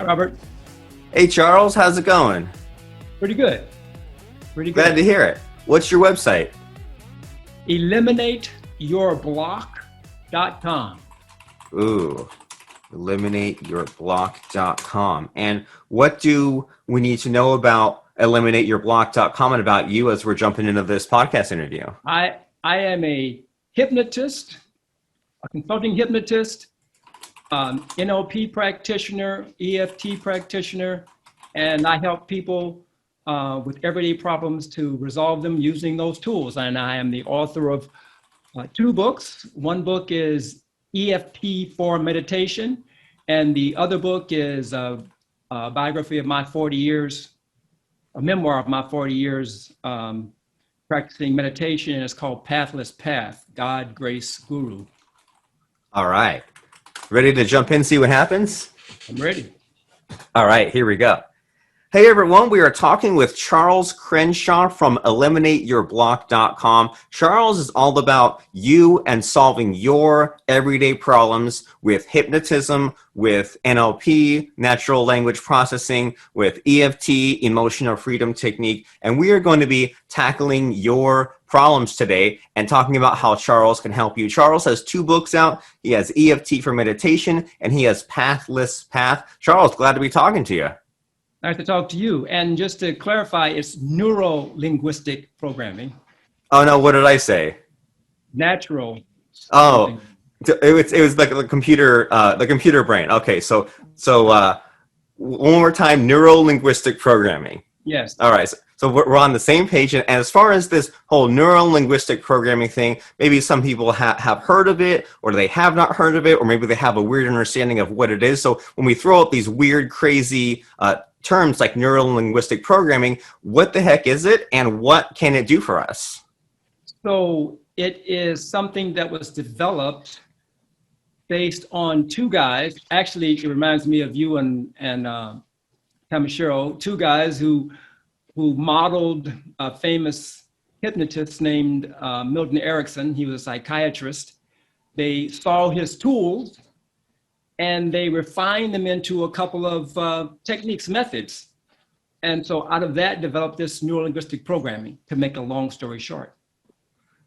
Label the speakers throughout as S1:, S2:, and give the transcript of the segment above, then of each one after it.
S1: Hi, Robert.
S2: Hey, Charles, how's it going?
S1: Pretty good. Pretty
S2: Glad
S1: good.
S2: to hear it. What's your website?
S1: EliminateYourBlock.com.
S2: Ooh, eliminateyourblock.com. And what do we need to know about eliminateyourblock.com and about you as we're jumping into this podcast interview?
S1: I am a hypnotist, a consulting hypnotist, NLP practitioner, EFT practitioner, and I help people with everyday problems to resolve them using those tools. And I am the author of two books. One book is EFT for Meditation, and the other book is a biography of my 40 years, a memoir of my 40 years practicing meditation, and it's called Pathless Path, God, Grace, Guru.
S2: All right. Ready to jump in, see what happens?
S1: I'm ready.
S2: All right, here we go. Hey everyone, we are talking with Charles Crenshaw from eliminateyourblock.com. Charles is all about you and solving your everyday problems with hypnotism, with NLP, natural language processing, with EFT, emotional freedom technique, and we are going to be tackling your problems today and talking about how Charles can help you. Charles has two books out. He has EFT for Meditation and he has Pathless Path. Charles, glad to be talking to you.
S1: Nice to talk to you. And just to clarify, it's Neuro-Linguistic Programming.
S2: Oh no, what did I say?
S1: Natural.
S2: Oh, it was like the computer brain. Okay, so one more time, Neuro-Linguistic Programming.
S1: Yes.
S2: All right, so we're on the same page. And as far as this whole Neuro-Linguistic Programming thing, maybe some people have heard of it, or they have not heard of it, or maybe they have a weird understanding of what it is. So when we throw out these weird, crazy terms like Neuro-Linguistic Programming, what the heck is it, and what can it do for us? So
S1: it is something that was developed based on two guys. Actually, it reminds me of you and Kamishiro, two guys who modeled a famous hypnotist named Milton Erickson. He was a psychiatrist. They saw his tools and they refined them into a couple of techniques, methods. And so out of that developed this neuro-linguistic programming, to make a long story short.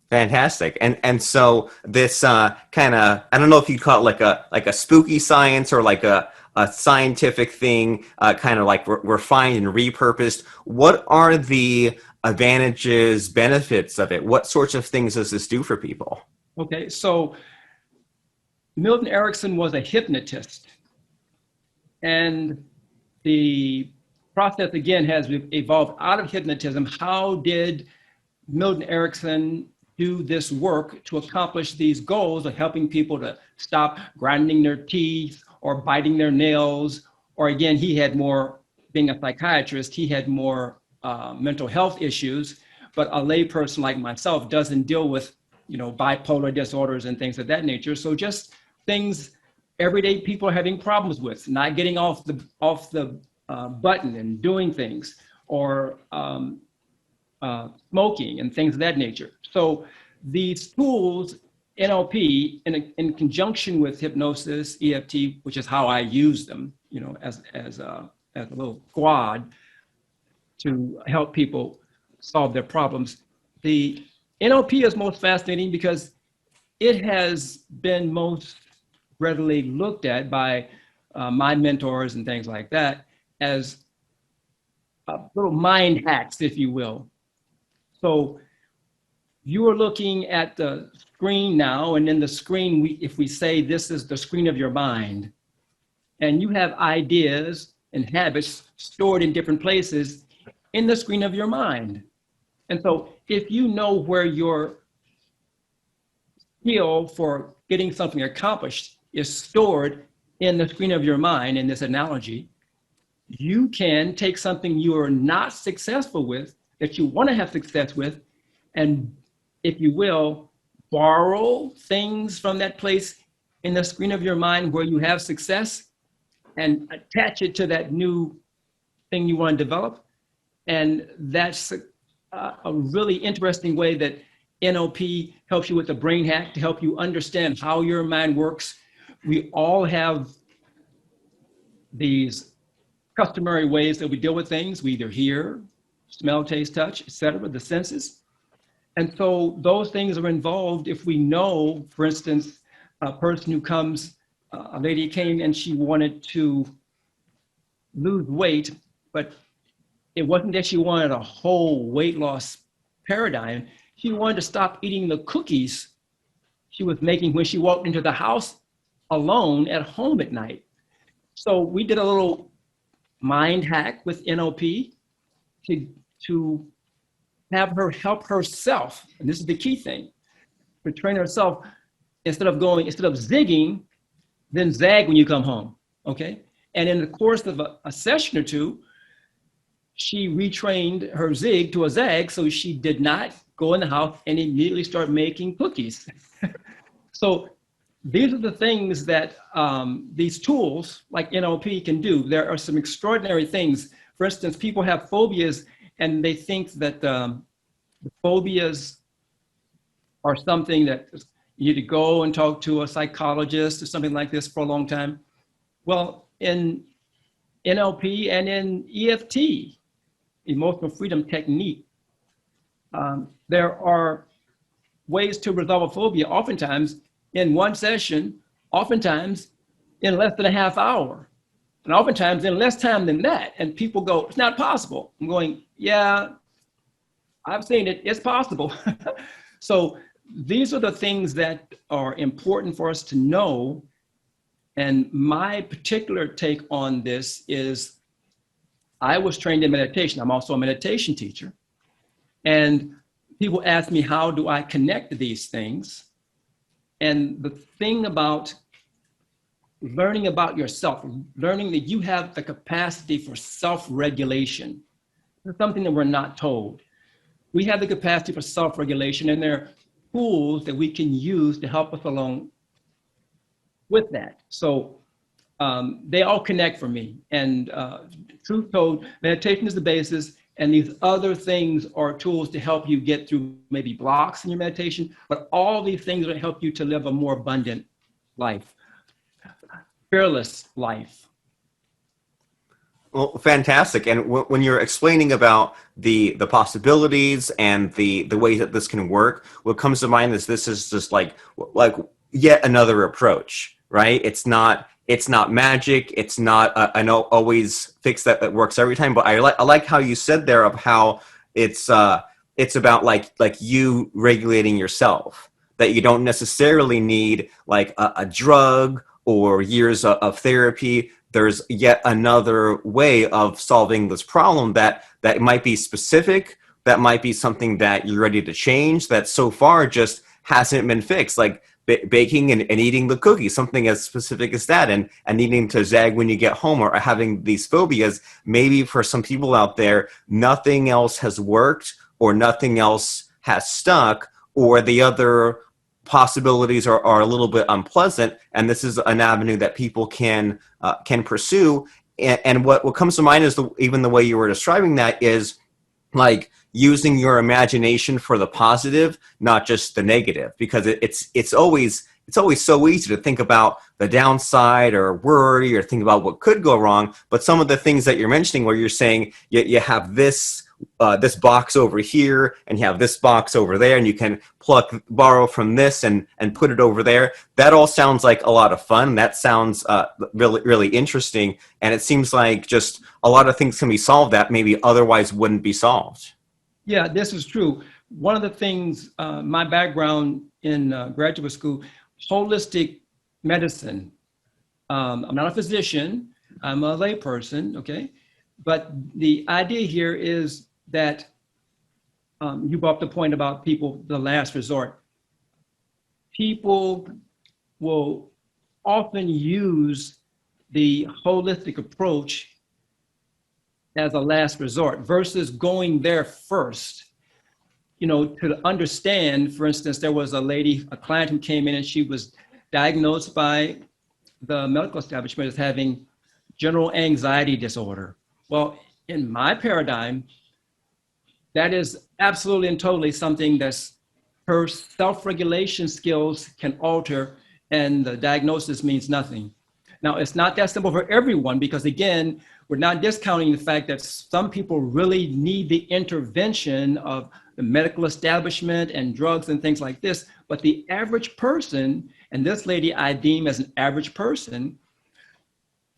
S2: Fantastic. And so this kind of, I don't know if you'd call it like a spooky science or like a scientific thing, kind of like refined and repurposed. What are the advantages, benefits of it? What sorts of things does this do for people?
S1: Okay, so Milton Erickson was a hypnotist, and the process again has evolved out of hypnotism. How did Milton Erickson do this work to accomplish these goals of helping people to stop grinding their teeth or biting their nails? Or again, he had more, being a psychiatrist, he had more mental health issues, but a layperson like myself doesn't deal with, bipolar disorders and things of that nature. So just things everyday people are having problems with, not getting off the button and doing things, or smoking and things of that nature. So these tools, NLP, in conjunction with hypnosis, EFT, which is how I use them, as a little squad to help people solve their problems. The NLP is most fascinating because it has been most readily looked at by my mentors and things like that as little mind hacks, if you will. So you are looking at the screen now, and in the screen, if we say this is the screen of your mind, and you have ideas and habits stored in different places in the screen of your mind. And so if you know where your skill for getting something accomplished is stored in the screen of your mind, in this analogy, you can take something you are not successful with, that you want to have success with, and, if you will, borrow things from that place in the screen of your mind where you have success and attach it to that new thing you want to develop. And that's a really interesting way that NLP helps you with the brain hack to help you understand how your mind works. We all have these customary ways that we deal with things. We either hear, smell, taste, touch, etc., the senses. And so those things are involved if we know, for instance, a person who comes, a lady came and she wanted to lose weight, but it wasn't that she wanted a whole weight loss paradigm. She wanted to stop eating the cookies she was making when she walked into the house alone at home at night. So we did a little mind hack with NLP to have her help herself. And this is the key thing, to train herself instead of zigging, then zag when you come home, okay? And in the course of a session or two, she retrained her zig to a zag, so she did not go in the house and immediately start making cookies. So these are the things that these tools like NLP can do. There are some extraordinary things. For instance, people have phobias and they think that the phobias are something that you need to go and talk to a psychologist or something like this for a long time. Well, in NLP and in EFT, emotional freedom technique, there are ways to resolve a phobia, oftentimes in one session, oftentimes in less than a half hour, and oftentimes in less time than that. And people go, it's not possible. I'm going, yeah, I've seen it, it's possible. So these are the things that are important for us to know. And my particular take on this is I was trained in meditation. I'm also a meditation teacher. And people ask me, how do I connect these things? And the thing about learning about yourself, learning that you have the capacity for self-regulation, is something that we're not told. We have the capacity for self-regulation, and there are tools that we can use to help us along with that. So they all connect for me. And truth told, meditation is the basis, and these other things are tools to help you get through maybe blocks in your meditation, but all these things will help you to live a more abundant life, fearless life.
S2: Well, fantastic. And when you're explaining about the possibilities and the ways that this can work, what comes to mind is this is just like yet another approach, right? It's not magic. It's not an always fix that works every time. But I like how you said there of how it's about like you regulating yourself, that you don't necessarily need like a drug or years of therapy. There's yet another way of solving this problem that might be specific, that might be something that you're ready to change, that so far just hasn't been fixed, like baking and eating the cookies, something as specific as that, and needing to zag when you get home, or having these phobias. Maybe for some people out there, nothing else has worked or nothing else has stuck, or the other possibilities are a little bit unpleasant, and this is an avenue that people can pursue. And what comes to mind is even the way you were describing that is like using your imagination for the positive, not just the negative, because it's always so easy to think about the downside or worry or think about what could go wrong. But some of the things that you're mentioning, where you're saying you have this box over here and you have this box over there, and you can borrow from this and put it over there. That all sounds like a lot of fun. That sounds really, really interesting. And it seems like just a lot of things can be solved that maybe otherwise wouldn't be solved.
S1: Yeah, this is true. One of the things, my background in graduate school, holistic medicine. I'm not a physician, I'm a layperson, okay? But the idea here is that you brought up the point about people, the last resort. People will often use the holistic approach as a last resort versus going there first. You know, to understand, for instance, there was a client who came in and she was diagnosed by the medical establishment as having general anxiety disorder. Well, in my paradigm, that is absolutely and totally something that's her self-regulation skills can alter, and the diagnosis means nothing. Now, it's not that simple for everyone because, again, we're not discounting the fact that some people really need the intervention of the medical establishment and drugs and things like this. But the average person, and this lady I deem as an average person,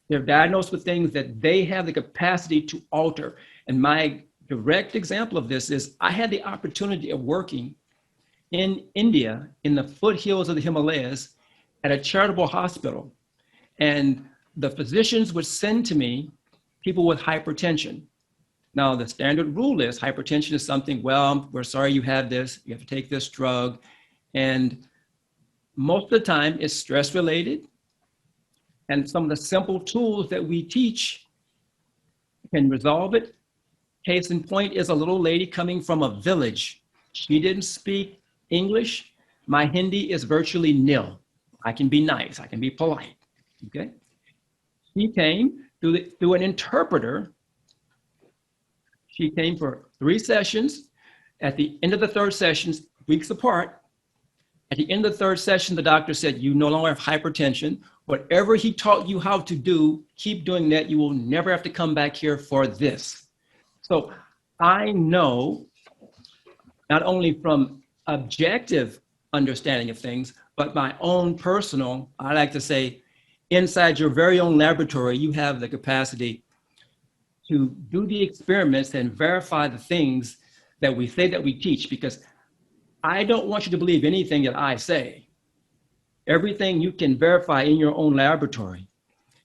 S1: they're diagnosed with things that they have the capacity to alter. And my direct example of this is I had the opportunity of working in India in the foothills of the Himalayas at a charitable hospital. And the physicians would send to me people with hypertension. Now, the standard rule is hypertension is something, well, we're sorry you have this, you have to take this drug. And most of the time it's stress related. And some of the simple tools that we teach can resolve it. Case in point is a little lady coming from a village. She didn't speak English. My Hindi is virtually nil. I can be nice, I can be polite, okay? She came through an interpreter. She came for 3 sessions. At the end of the 3rd session, weeks apart, at the end of the 3rd session, the doctor said, you no longer have hypertension. Whatever he taught you how to do, keep doing that. You will never have to come back here for this. So I know, not only from objective understanding of things, but my own personal, I like to say, inside your very own laboratory, you have the capacity to do the experiments and verify the things that we say that we teach, because I don't want you to believe anything that I say. Everything you can verify in your own laboratory.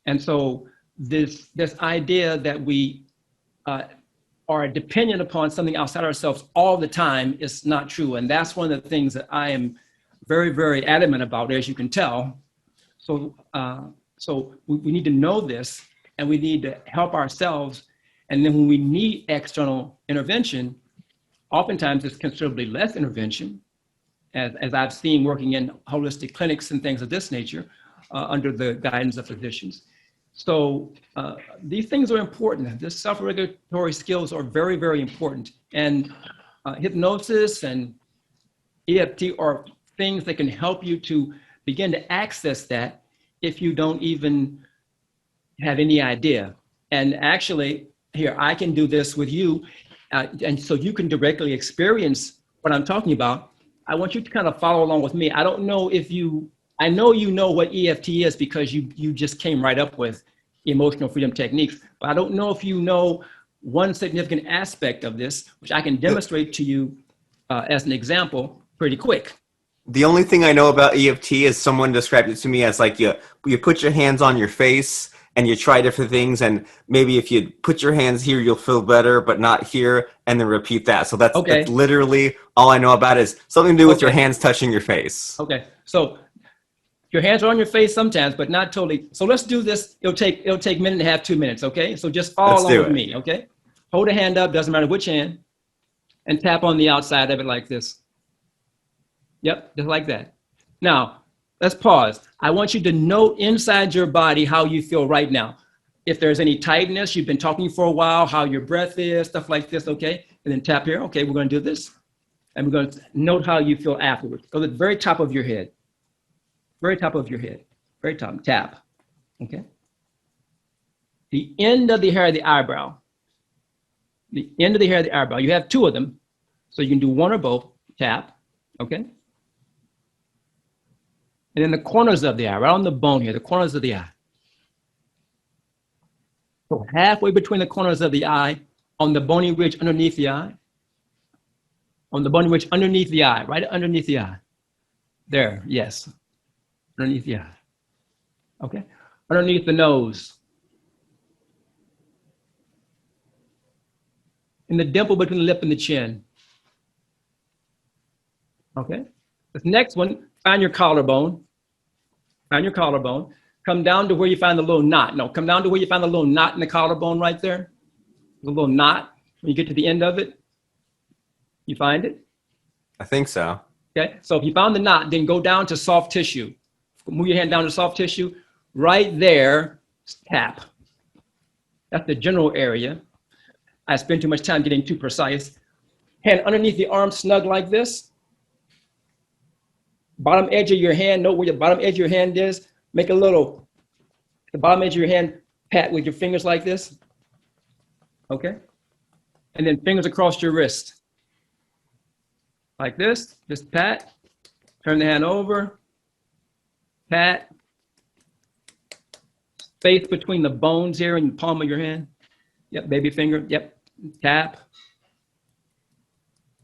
S1: And so this idea that we are dependent upon something outside ourselves all the time is not true. And that's one of the things that I am very, very adamant about, as you can tell. So we need to know this, and we need to help ourselves. And then when we need external intervention, oftentimes it's considerably less intervention, as I've seen working in holistic clinics and things of this nature under the guidance of physicians. So these things are important. This self-regulatory skills are very, very important. And hypnosis and EFT are things that can help you to begin to access that if you don't even have any idea. And actually, here, I can do this with you, and so you can directly experience what I'm talking about. I want you to kind of follow along with me. I don't know if I know you know what EFT is because you just came right up with emotional freedom techniques, but I don't know if you know one significant aspect of this, which I can demonstrate to you as an example pretty quick.
S2: The only thing I know about EFT is someone described it to me as like you put your hands on your face and you try different things, and maybe if you put your hands here, you'll feel better, but not here, and then repeat that. So that's literally all I know about, is something to do with your hands touching your face.
S1: Okay, so your hands are on your face sometimes, but not totally. So let's do this. It'll take a minute and a half, 2 minutes, okay? So just follow along with me, okay? Hold a hand up, doesn't matter which hand, and tap on the outside of it like this. Yep, just like that. Now, let's pause. I want you to note inside your body how you feel right now. If there's any tightness, you've been talking for a while, how your breath is, stuff like this, okay? And then tap here. Okay, we're going to do this. And we're going to note how you feel afterwards. Go to the very top of your head. Very top of your head. Very top. Tap. Okay? The end of the hair of the eyebrow. The end of the hair of the eyebrow. You have 2 of them, so you can do one or both. Tap. Okay? And then the corners of the eye, right on the bone here, the corners of the eye. So halfway between the corners of the eye, on the bony ridge underneath the eye, on the bony ridge underneath the eye, right underneath the eye. There, yes, underneath the eye. Okay, underneath the nose. In the dimple between the lip and the chin. Okay, this next one, find your collarbone. Find your collarbone. Come down to where you find the little knot. No, come down to where you find the little knot in the collarbone right there. The little knot. When you get to the end of it, you find it?
S2: I think so.
S1: Okay, so if you found the knot, then go down to soft tissue. Move your hand down to soft tissue. Right there, tap. That's the general area. I spend too much time getting too precise. Hand underneath the arm, snug like this. Bottom edge of your hand, note where your bottom edge of your hand is. Make a little The bottom edge of your hand, pat with your fingers like this. Okay. And then fingers across your wrist. Like this, just pat. Turn the hand over. Pat. Space between the bones here in the palm of your hand. Yep, baby finger. Yep. Tap.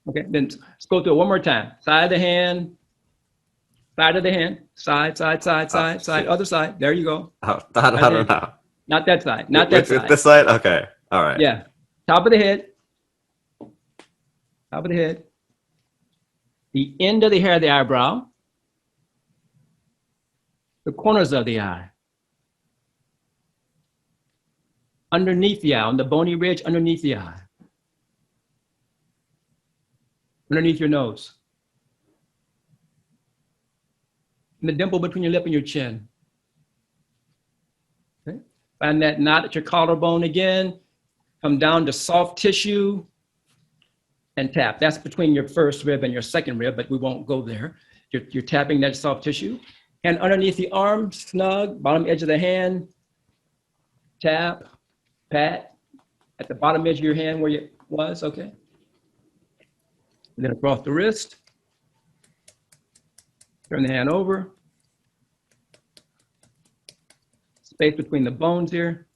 S1: Okay, then let's go through it one more time. Side of the hand. Side of the hand. Side, side, side, side, side. Other side. There you go.
S2: I don't know.
S1: Not that side. Not that side.
S2: This side? Okay. All right.
S1: Yeah. Top of the head. Top of the head. The end of the hair of the eyebrow. The corners of the eye. Underneath the eye, on the bony ridge, underneath the eye. Underneath your nose. And the dimple between your lip and your chin. Okay. Find that knot at your collarbone again. Come down to soft tissue and tap. That's between your first rib and your second rib, but we won't go there. You're tapping that soft tissue. And underneath the arm, snug, bottom edge of the hand, tap, pat, at the bottom edge of your hand where it was, okay? And then across the wrist, turn the hand over. Space between the bones here.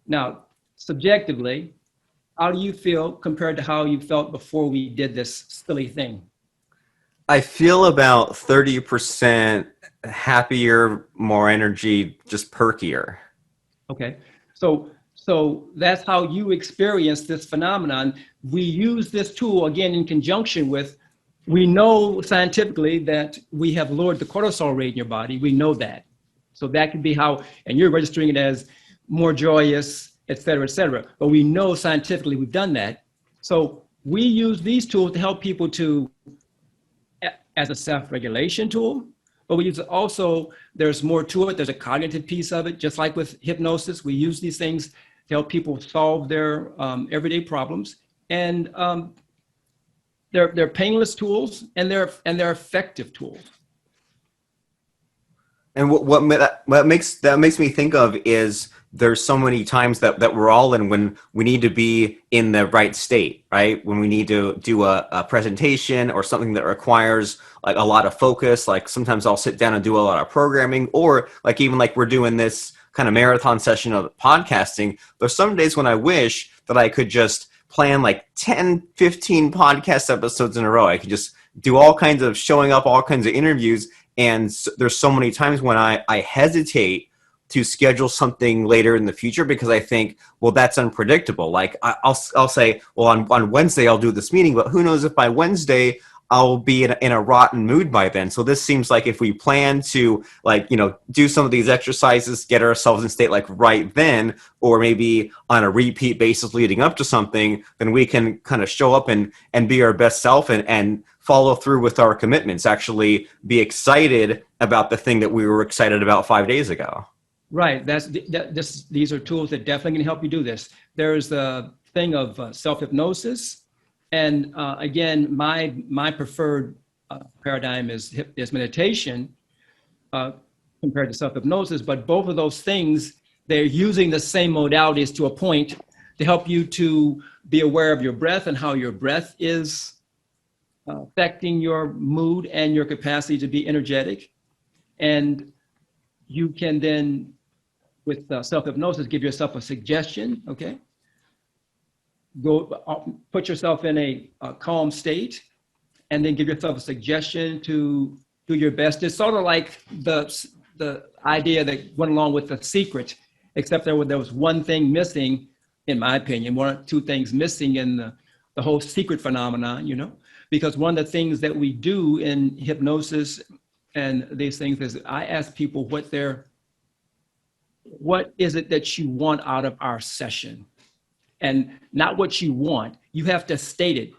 S1: Now, subjectively, how do you feel compared to how you felt before we did this silly thing?
S2: I feel about 30% happier, more energy, just perkier.
S1: Okay, so that's how you experience this phenomenon. We use this tool again in conjunction with, we know scientifically that we have lowered the cortisol rate in your body. We know that. So that could be how, and you're registering it as more joyous, et cetera, but we know scientifically we've done that. So we use these tools to help people to, as a self-regulation tool, but we use it also, there's more to it. There's a cognitive piece of it, just like with hypnosis. We use these things to help people solve their everyday problems. And they're painless tools and they're effective tools.
S2: And what makes me think of is there's so many times that we're all in when we need to be in the right state, right? When we need to do a presentation or something that requires like a lot of focus. Like sometimes I'll sit down and do a lot of programming, or like even like we're doing this kind of marathon session of podcasting. There's some days when I wish that I could just plan like 10, 15 podcast episodes in a row. I could just do all kinds of showing up, all kinds of interviews. And there's so many times when I hesitate to schedule something later in the future because I think, well, that's unpredictable. Like I'll say, well, on Wednesday I'll do this meeting, but who knows if by Wednesday I'll be in a rotten mood by then. So this seems like if we plan to like, do some of these exercises, get ourselves in state like right then, or maybe on a repeat basis leading up to something, then we can kind of show up and be our best self and follow through with our commitments, actually be excited about the thing that we were excited about 5 days ago.
S1: Right. These are tools that definitely can help you do this. There's the thing of self-hypnosis. And again, my preferred paradigm is meditation compared to self-hypnosis. But both of those things, they're using the same modalities to a point to help you to be aware of your breath and how your breath is affecting your mood and your capacity to be energetic. And you can then, with self-hypnosis, give yourself a suggestion, okay? Go put yourself in a calm state and then give yourself a suggestion to do your best. It's sort of like the idea that went along with The Secret, except there was one thing missing, in my opinion, one or two things missing in the whole secret phenomenon, because one of the things that we do in hypnosis and these things is I ask people what is it that you want out of our session? And not what you want. You have to state it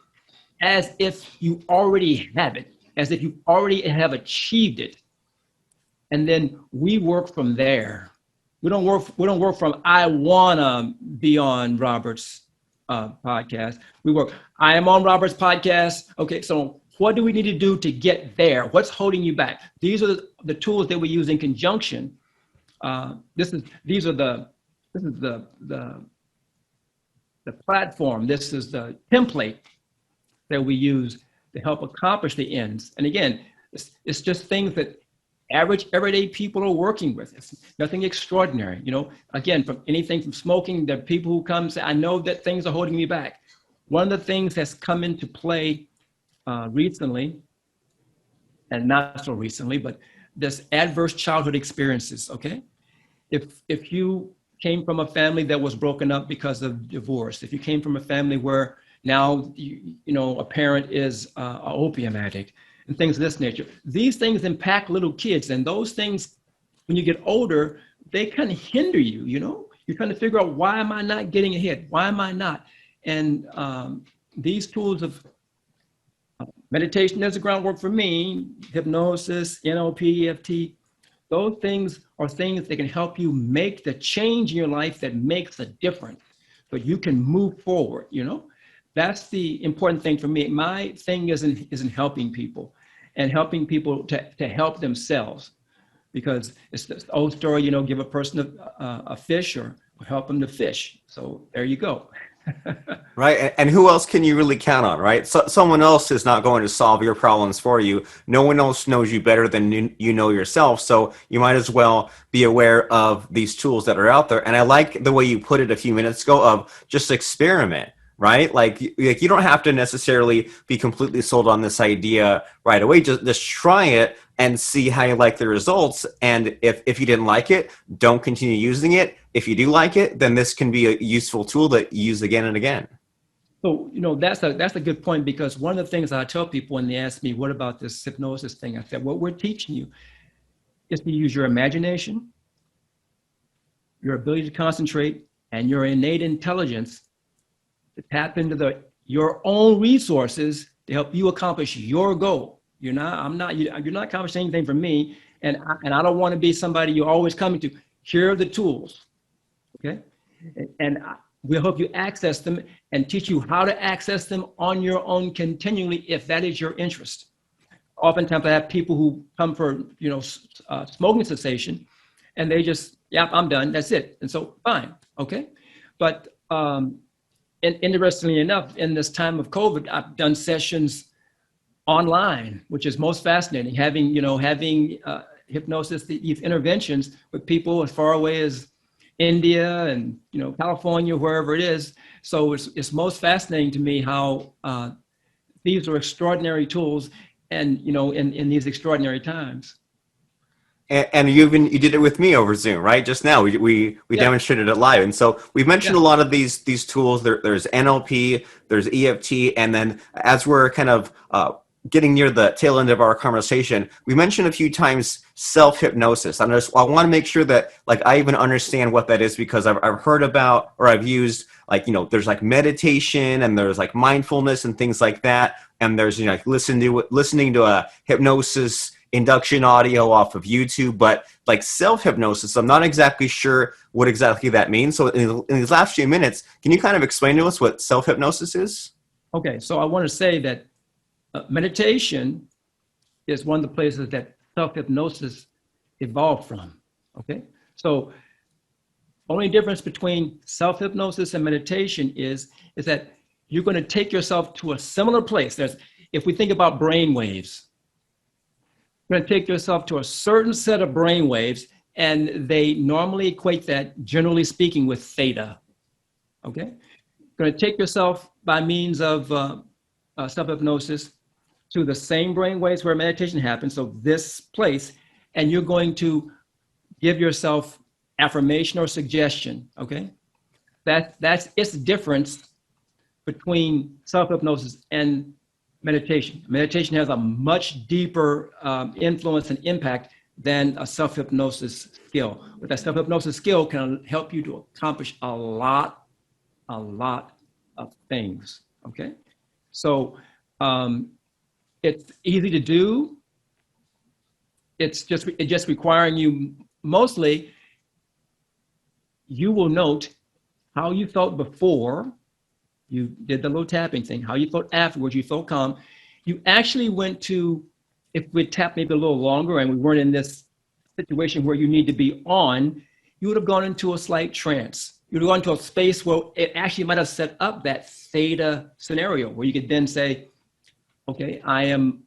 S1: as if you already have it, as if you already have achieved it. And then we work from there. We don't work from I wanna be on Robert's podcast. We work, I am on Robert's podcast. Okay, so what do we need to do to get there? What's holding you back? These are the tools that we use in conjunction. This is the platform. This is the template that we use to help accomplish the ends. And again, it's just things that average everyday people are working with. It's nothing extraordinary. You know, again, from anything from smoking, there are people who come and say, I know that things are holding me back. One of the things that's come into play recently, and not so recently, but this adverse childhood experiences, okay? If you came from a family that was broken up because of divorce, if you came from a family where now, you know, a parent is an opium addict and things of this nature, these things impact little kids. And those things, when you get older, they kind of hinder you, you know? You're trying to figure out, why am I not getting ahead? Why am I not? And these tools of meditation as the groundwork for me, hypnosis, NLP, EFT, those things are things that can help you make the change in your life that makes a difference, so you can move forward, you know? That's the important thing for me. My thing isn't helping people, and helping people to help themselves, because it's the old story, you know, give a person a fish or help them to fish. So there you go.
S2: Right. And who else can you really count on, right? So someone else is not going to solve your problems for you. No one else knows you better than you know yourself. So you might as well be aware of these tools that are out there. And I like the way you put it a few minutes ago of just experiment, right? Like you don't have to necessarily be completely sold on this idea right away. Just try it and see how you like the results. And if you didn't like it, don't continue using it. If you do like it, then this can be a useful tool that you use again and again.
S1: So, you know, that's a good point, because one of the things I tell people when they ask me, what about this hypnosis thing? I said, what we're teaching you is to use your imagination, your ability to concentrate, and your innate intelligence to tap into your own resources to help you accomplish your goal. You're not accomplishing anything for me, and I don't want to be somebody you're always coming to. Here are the tools, okay? And we'll help you access them and teach you how to access them on your own continually, if that is your interest. Oftentimes I have people who come for, you know, smoking cessation, and they just, yeah, I'm done, that's it. And so, fine, okay? But and interestingly enough, in this time of COVID, I've done sessions online, which is most fascinating, having hypnosis, these interventions with people as far away as India and, you know, California, wherever it is. So it's most fascinating to me how these are extraordinary tools, and, you know, in these extraordinary times.
S2: And you did it with me over Zoom, right? Just now, we
S1: Yeah.
S2: demonstrated it live. And so we've mentioned a lot of these tools. There's NLP, there's EFT, and then as we're kind of getting near the tail end of our conversation, we mentioned a few times self-hypnosis. I want to make sure that, like, I even understand what that is, because I've heard about, or I've used, like, you know, there's like meditation and there's like mindfulness and things like that. And there's, you know, like listening to a hypnosis induction audio off of YouTube, but like self-hypnosis, I'm not exactly sure what exactly that means. So in these last few minutes, can you kind of explain to us what self-hypnosis is?
S1: Okay, so I want to say that meditation is one of the places that self-hypnosis evolved from, okay? So only difference between self-hypnosis and meditation is that you're going to take yourself to a similar place. If we think about brain waves, you're going to take yourself to a certain set of brain waves, and they normally equate that, generally speaking, with theta, okay? You're going to take yourself by means of self-hypnosis to the same brain waves where meditation happens, so this place, and you're going to give yourself affirmation or suggestion, okay? That's its difference between self-hypnosis and meditation. Meditation has a much deeper influence and impact than a self-hypnosis skill. But that self-hypnosis skill can help you to accomplish a lot of things, okay? So it's easy to do. It's just requiring you, mostly, you will note how you felt before you did the little tapping thing, how you felt afterwards. You felt calm. you actually went to, if we tapped maybe a little longer and we weren't in this situation where you need to be on, you would have gone into a slight trance. You'd have gone into a space where it actually might have set up that theta scenario where you could then say, okay, I am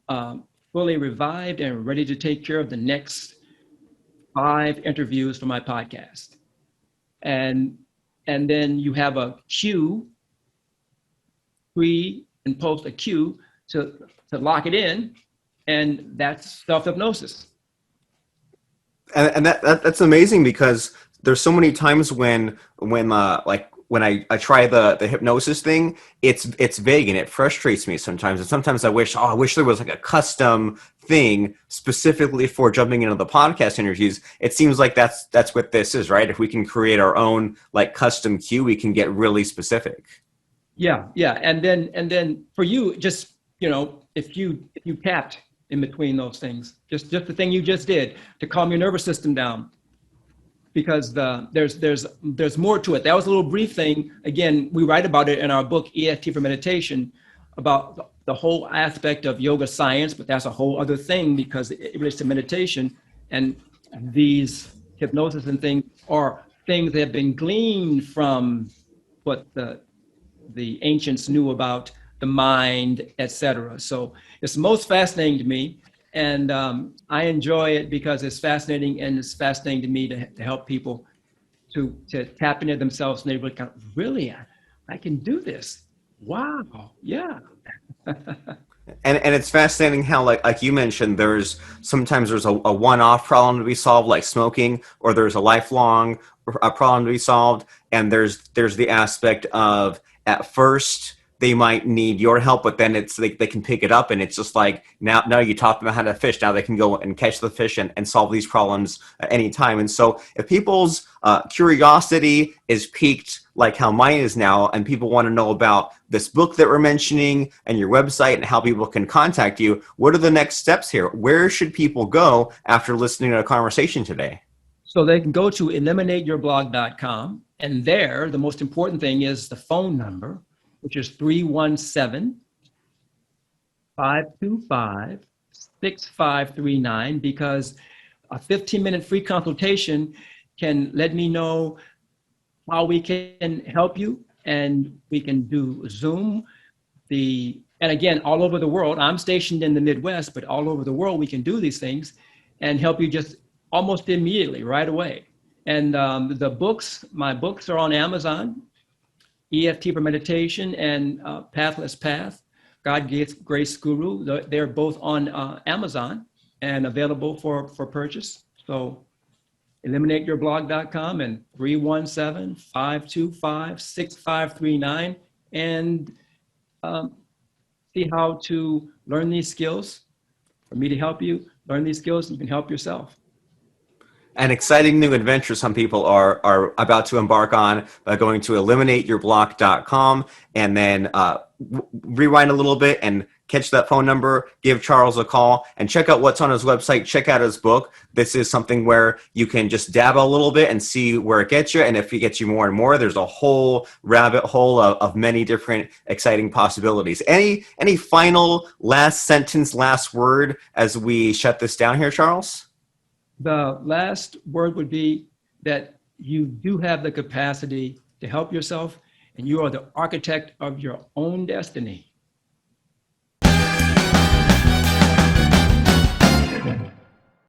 S1: fully revived and ready to take care of the next 5 interviews for my podcast. And then you have a cue, pre and post a cue to lock it in, and that's self-hypnosis.
S2: And that's amazing, because there's so many times when I try the hypnosis thing, it's vague and it frustrates me sometimes. And sometimes I wish there was like a custom thing specifically for jumping into the podcast interviews. It seems like that's what this is, right? If we can create our own like custom cue, we can get really specific.
S1: Yeah. And then for you, just, if you tapped in between those things, just the thing you just did to calm your nervous system down, because there's more to it. That was a little brief thing. Again, we write about it in our book, EFT for Meditation, about the whole aspect of yoga science, but that's a whole other thing because it relates to meditation. And these hypnosis and things are things that have been gleaned from what the ancients knew about the mind, etc. So it's most fascinating to me. And I enjoy it because it's fascinating, and it's fascinating to me to help people to tap into themselves, and they really kind of, really, I can do this. Wow, yeah.
S2: And it's fascinating how like you mentioned, sometimes there's a one-off problem to be solved, like smoking, or there's a lifelong problem to be solved, and there's the aspect of at first they might need your help, but then it's like they can pick it up, and it's just like now you taught them how to fish. Now they can go and catch the fish and solve these problems at any time. And so if people's curiosity is piqued like how mine is now, and people want to know about this book that we're mentioning and your website and how people can contact you, what are the next steps here? Where should people go after listening to a conversation today?
S1: So they can go to eliminateyourblog.com, and there, the most important thing is the phone number, which is 317-525-6539, because a 15-minute free consultation can let me know how we can help you, and we can do Zoom. And again, all over the world, I'm stationed in the Midwest, but all over the world, we can do these things and help you just almost immediately, right away. And my books are on Amazon. EFT for Meditation and Pathless Path, God Grace Guru. They're both on Amazon and available for purchase. So eliminateyourblog.com and 317-525-6539, and see how to learn these skills. For me to help you learn these skills, you can help yourself.
S2: An exciting new adventure some people are about to embark on by going to eliminateyourblog.com, and then rewind a little bit and catch that phone number, give Charles a call, and check out what's on his website, check out his book. This is something where you can just dabble a little bit and see where it gets you, and if it gets you more and more, there's a whole rabbit hole of many different exciting possibilities. Any final last sentence, last word as we shut this down here, Charles?
S1: The last word would be that you do have the capacity to help yourself, and you are the architect of your own destiny.